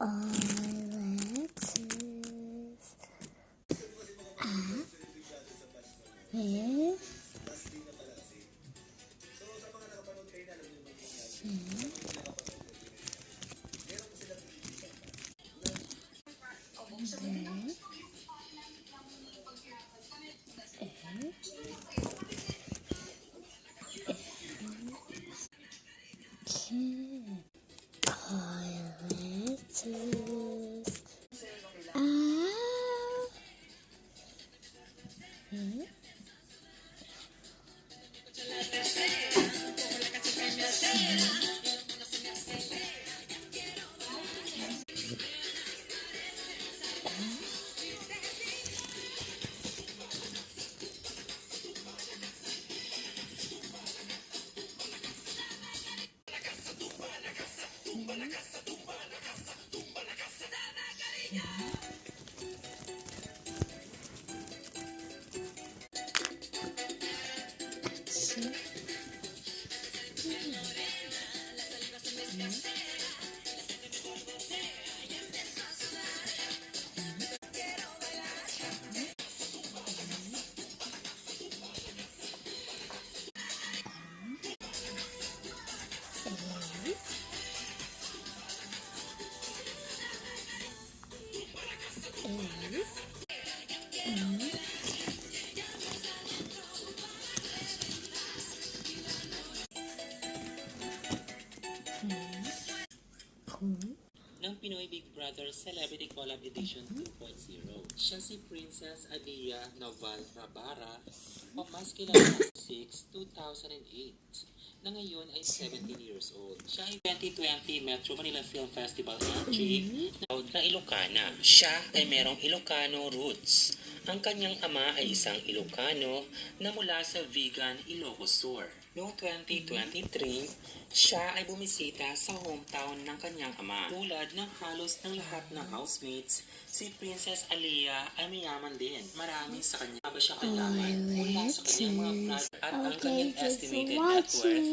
lettuce. ng Pinoy Big Brother Celebrity Collab Edition 2.0. Siya si Princess Alia Naval Rabara o mas kilala 6, 2008 na ngayon ay 17 years old. Siya ay 2020 Metro Manila Film Festival entry na Ilocana. Siya ay merong Ilocano roots. Ang kanyang ama ay isang Ilocano na mula sa vegan Ilocos Sur. Noong 2023, siya ay bumisita sa hometown ng kanyang ama. Tulad ng halos ng lahat ng housemates, si Princess Alia ay mayaman din. Marami sa kanya ba siya kailangan mula sa kanyang mga brand at ang kanyang estimated net worth ay